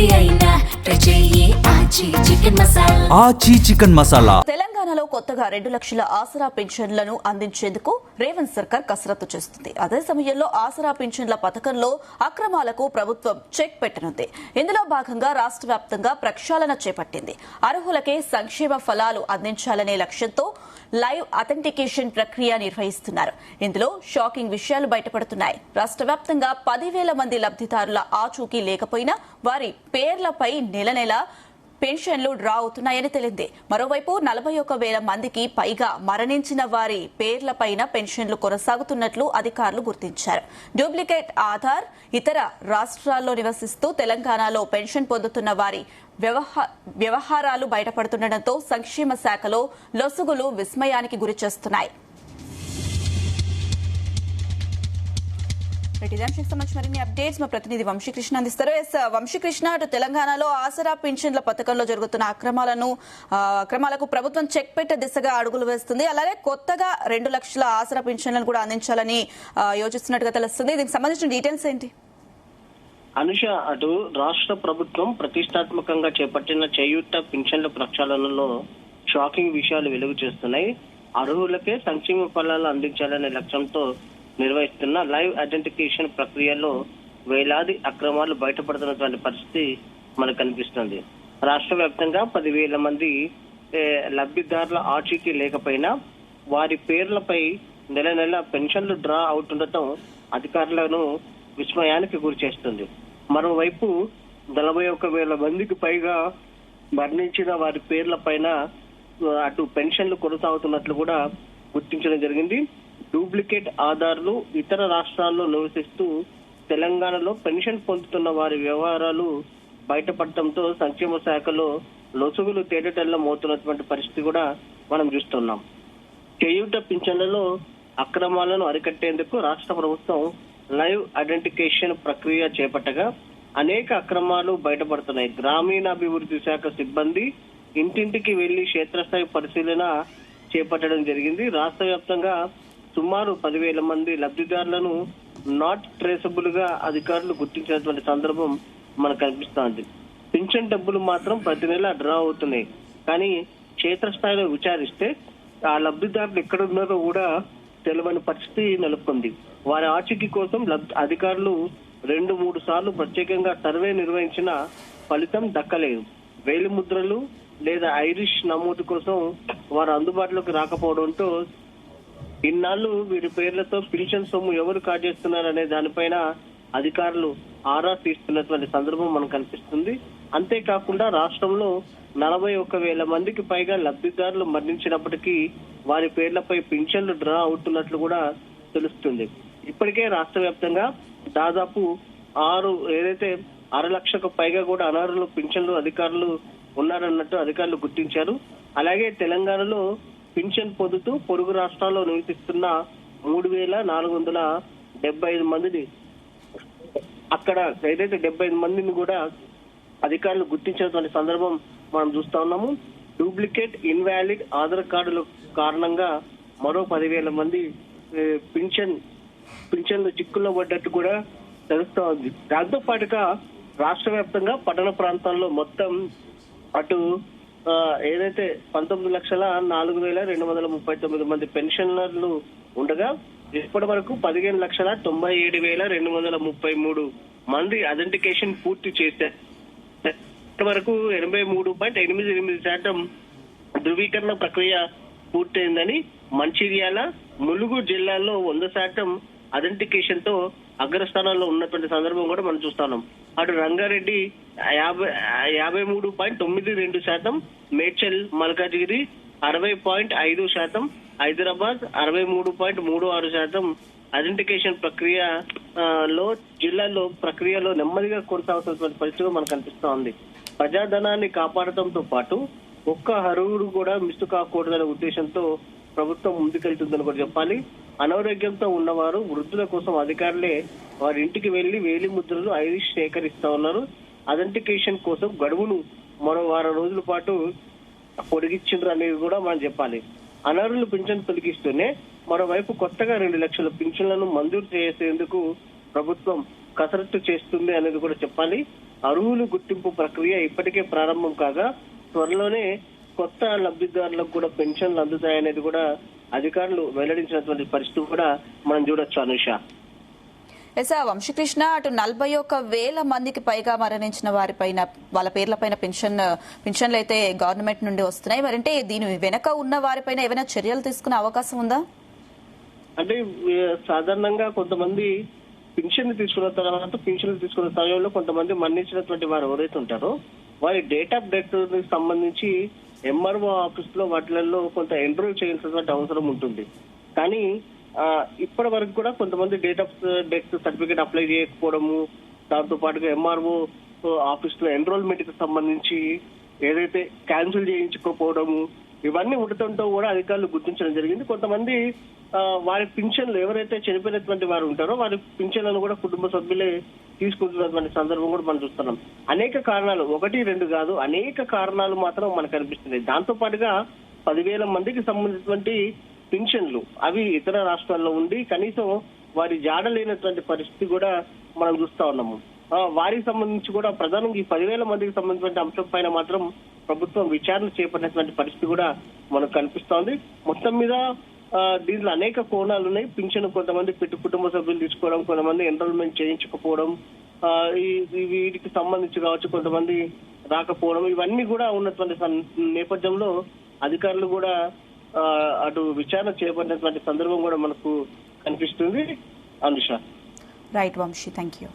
ఏది అయినా రుచి ఆచి చికెన్ మసాలా. ఆచి చికెన్ మసాలా. తెలంగాణలో కొత్తగా 2 లక్షల ఆసరా పింఛన్లను అందించేందుకు రేవంత్ సర్కార్ కసరత్తు చేస్తుంది. అదే సమయంలో ఆసరా పింఛన్ల పథకంలో అక్రమాలకు ప్రభుత్వం చెక్ పెట్టనుంది. ఇందులో భాగంగా రాష్ట్ర వ్యాప్తంగా ప్రక్షాళన చేపట్టింది. అర్హులకే సంక్షేమ ఫలాలు అందించాలనే లక్ష్యంతో లైవ్ అథెంటికేషన్ ప్రక్రియ నిర్వహిస్తున్నారు. ఇందులో షాకింగ్ విషయాలు బయటపడుతున్నాయి. రాష్ట్ర వ్యాప్తంగా 10,000 మంది లబ్దిదారుల ఆచూకీ లేకపోయినా వారి పేర్లపై నెల నెల పెన్షన్లు డ్రా అవుతున్నాయని తెలింది. మరోవైపు 41,000 మందికి పైగా మరణించిన వారి పేర్లపైన పెన్షన్లు కొనసాగుతున్నట్లు అధికారులు గుర్తించారు. డూప్లికేట్ ఆధార్, ఇతర రాష్ట్రాల్లో నివసిస్తూ తెలంగాణలో పెన్షన్ పొందుతున్న వారి వ్యవహారాలు బయటపడుతుండటంతో సంక్షేమ శాఖలో లొసుగులు విస్మయానికి గురిచేస్తున్నాయి. మరిన్ని అప్డేట్స్ మా ప్రతినిధి వంశీకృష్ణ అందిస్తారు. వంశీకృష్ణ, అటు తెలంగాణలో ఆసరా పింఛన్ల పథకంలో జరుగుతున్న అక్రమాలకు ప్రభుత్వం చెక్ పెట్టే దిశగా అడుగులు వేస్తుంది. అలాగే కొత్తగా 2 లక్షల ఆసరా పింఛన్లను కూడా అందించాలని యోచిస్తున్నట్టుగా తెలుస్తుంది. దీనికి సంబంధించిన డీటెయిల్స్ ఏంటి? అనుష, అటు రాష్ట్ర ప్రభుత్వం ప్రతిష్టాత్మకంగా చేపట్టిన చేయూత పింఛన్ల ప్రక్షాళనలో షాకింగ్ విషయాలు వెలుగు చేస్తున్నాయి. అర్హులకే సంక్షేమ ఫలాలు అందించాలనే లక్ష్యంతో నిర్వహిస్తున్న లైవ్ ఐడెంటిఫికేషన్ ప్రక్రియలో వేలాది అక్రమాలు బయటపడుతున్నటువంటి పరిస్థితి మనకు కనిపిస్తుంది. రాష్ట్ర వ్యాప్తంగా 10,000 మంది లబ్ధిదారుల ఆచూకీ లేకపోయినా వారి పేర్లపై నెల నెల పెన్షన్లు డ్రా అవుతుండటం అధికారులను విస్మయానికి గురి చేస్తుంది. మరోవైపు 41,000 మందికి పైగా మరణించిన వారి పేర్ల పైన అటు పెన్షన్లు కొనసాగుతున్నట్లు కూడా గుర్తించడం జరిగింది. డూప్లికేట్ ఆధార్లు, ఇతర రాష్ట్రాల్లో నివసిస్తూ తెలంగాణలో పెన్షన్ పొందుతున్న వారి వ్యవహారాలు బయటపడటంతో సంక్షేమ శాఖలో లొసుగులు తేటతెల్లం మోతున్నటువంటి పరిస్థితి కూడా మనం చూస్తున్నాం. చేయూత పింఛన్లలో అక్రమాలను అరికట్టేందుకు రాష్ట్ర ప్రభుత్వం లైవ్ ఐడెంటిఫికేషన్ ప్రక్రియ చేపట్టగా అనేక అక్రమాలు బయటపడుతున్నాయి. గ్రామీణాభివృద్ధి శాఖ సిబ్బంది ఇంటింటికి వెళ్లి క్షేత్రస్థాయి పరిశీలన చేపట్టడం జరిగింది. రాష్ట్ర వ్యాప్తంగా సుమారు 10,000 మంది లబ్ధిదారులను నాట్ ట్రేసబుల్ గా అధికారులు గుర్తించినటువంటి సందర్భం మనకు కనిపిస్తోంది. పింఛన్ డబ్బులు మాత్రం ప్రతి నెల డ్రా అవుతున్నాయి. కానీ క్షేత్రస్థాయిలో విచారిస్తే ఆ లబ్ధిదారులు ఎక్కడున్నారో కూడా తెలియని పరిస్థితి నెలకొంది. వారి ఆచూకీ కోసం అధికారులు 2-3 సార్లు ప్రత్యేకంగా సర్వే నిర్వహించిన ఫలితం దక్కలేదు. వేలి ముద్రలు లేదా ఐరిష్ నమోదు కోసం వారు అందుబాటులోకి రాకపోవడంతో ఇన్నాళ్లు వీరి పేర్లతో పెన్షన్ సొమ్ము ఎవరు కాజేస్తున్నారనే దానిపైన అధికారులు ఆరా తీస్తున్నటువంటి సందర్భం మనకు కనిపిస్తుంది. అంతేకాకుండా రాష్ట్రంలో 41,000 మందికి పైగా లబ్ధిదారులు మరణించినప్పటికీ వారి పేర్లపై పెన్షన్లు డ్రా అవుతున్నట్లు కూడా తెలుస్తుంది. ఇప్పటికే రాష్ట్ర వ్యాప్తంగా దాదాపు 6 లక్షలకు పైగా కూడా అనర్హులు పెన్షన్లు అధికారులు ఉన్నారన్నట్టు అధికారులు గుర్తించారు. అలాగే తెలంగాణలో పింఛన్ పొందుతూ పొరుగు రాష్ట్రాల్లో నివసిస్తున్న 3,475 మందిని అక్కడ ఏదైతే 75 మందిని కూడా అధికారులు గుర్తించినటువంటి సందర్భం మనం చూస్తా ఉన్నాము. డూప్లికేట్ ఇన్వాలిడ్ ఆధార్ కార్డుల కారణంగా మరో 10,000 మంది పింఛన్లు చిక్కుల్లో పడ్డట్టు కూడా తెలుస్తా ఉంది. దాంతో పాటుగా రాష్ట్ర వ్యాప్తంగా పట్టణ ప్రాంతాల్లో మొత్తం అటు ఏదైతే 19,04,239 మంది పెన్షనర్లు ఉండగా ఇప్పటి వరకు 15,97,233 మంది ఐడెంటిఫికేషన్ పూర్తి చేశారు. ఇప్పటి వరకు 83.88% ధృవీకరణ ప్రక్రియ పూర్తయిందని మంచిర్యాల, ములుగు జిల్లాల్లో 100% ఐడెంటిఫికేషన్ తో అగ్రస్థానాల్లో ఉన్నటువంటి సందర్భం కూడా మనం చూస్తున్నాం. అటు రంగారెడ్డి 53.92%, మేడ్చల్ మల్కాజిగిరి 60.5%, హైదరాబాద్ 63.36% ఐడెంటిఫికేషన్ ప్రక్రియలో జిల్లాల్లో ప్రక్రియలో నెమ్మదిగా కొనసాగుతున్నటువంటి పరిస్థితి మనకు కనిపిస్తా ఉంది. ప్రజాధనాన్ని కాపాడటంతో పాటు ఒక్క అర్హుడు కూడా మిస్ కాకూడదనే ఉద్దేశంతో ప్రభుత్వం ముందుకెళ్తుందని కూడా చెప్పాలి. అనారోగ్యంతో ఉన్నవారు, వృద్ధుల కోసం అధికారులే వారి ఇంటికి వెళ్లి వేలి ముద్రలు ఐరిష్ సేకరిస్తా ఉన్నారు. ఐడెంటిఫికేషన్ కోసం గడువును మరో 10 రోజుల పాటు పొడిగించారు అనేది కూడా మనం చెప్పాలి. అనర్హులు పింఛన్ తొలగిస్తూనే మరోవైపు కొత్తగా 2 లక్షల పింఛన్లను మంజూరు చేసేందుకు ప్రభుత్వం కసరత్తు చేస్తుంది అనేది కూడా చెప్పాలి. అర్హులు గుర్తింపు ప్రక్రియ ఇప్పటికే ప్రారంభం కాగా త్వరలోనే కొత్త లబ్ధిదారులకు కూడా పెన్షన్లు అందుతాయనేది కూడా అధికారులు వెల్లడించినటువంటి పరిస్థితి కూడా మనం చూడొచ్చు అనుష. ఎస్ వంశీకృష్ణ, అటు 41,000 మందికి పైగా మరణించిన వారిపైన వాళ్ళ పేర్లపైన పెన్షన్లు అయితే గవర్నమెంట్ నుండి వస్తున్నాయి. మరంటే దీని వెనక ఉన్న వారిపైన ఏమైనా చర్యలు తీసుకునే అవకాశం ఉందా? అంటే సాధారణంగా కొంతమంది పెన్షన్లు తీసుకున్న సమయంలో కొంతమంది మరణించినటువంటి వారు ఎవరైతే ఉంటారో వారి డేట్ ఆఫ్ డెత్ సంబంధించి ఎంఆర్ఓ ఆఫీస్ లో వాటిలలో కొంత ఎన్రోల్ చేయాల్సినటువంటి అవసరం ఉంటుంది. కానీ ఇప్పటి వరకు కూడా కొంతమంది date of death certificate apply చేయకపోవడము, దాంతో పాటుగా ఎంఆర్ఓ ఆఫీస్ లో ఎన్రోల్మెంట్ కి సంబంధించి ఏదైతే క్యాన్సిల్ చేయించుకోకపోవడము, ఇవన్నీ ఉండటంతో కూడా అధికారులు గుర్తించడం జరిగింది. కొంతమంది వారి పింఛన్లు ఎవరైతే చనిపోయినటువంటి వారు ఉంటారో వారి పింఛన్లను కూడా కుటుంబ సభ్యులే తీసుకుంటున్నటువంటి సందర్భం కూడా మనం చూస్తున్నాం. అనేక కారణాలు, 1-2 కాదు, అనేక కారణాలు మాత్రం మనకు కనిపిస్తున్నాయి. దాంతో పాటుగా 10,000 మందికి సంబంధించినటువంటి పింఛన్లు అవి ఇతర రాష్ట్రాల్లో ఉండి కనీసం వారి జాడలేనటువంటి పరిస్థితి కూడా మనం చూస్తా ఉన్నాము. వారికి సంబంధించి కూడా ప్రధానంగా ఈ 10,000 మందికి సంబంధించిన అంశం పైన మాత్రం ప్రభుత్వం విచారణ చేపట్టినటువంటి పరిస్థితి కూడా మనకు కనిపిస్తోంది. మొత్తం మీద దీంట్లో అనేక కోణాలు ఉన్నాయి. పింఛన్ కొంతమంది కుటుంబ సభ్యులు తీసుకోవడం, కొంతమంది ఎన్రోల్మెంట్ చేయించకపోవడం, వీటికి సంబంధించి కావచ్చు కొంతమంది రాకపోవడం, ఇవన్నీ కూడా ఉన్నటువంటి నేపథ్యంలో అధికారులు కూడా అటు విచారణ చేపట్టినటువంటి సందర్భం కూడా మనకు కనిపిస్తుంది. Anusha. Right Vamshi, thank you.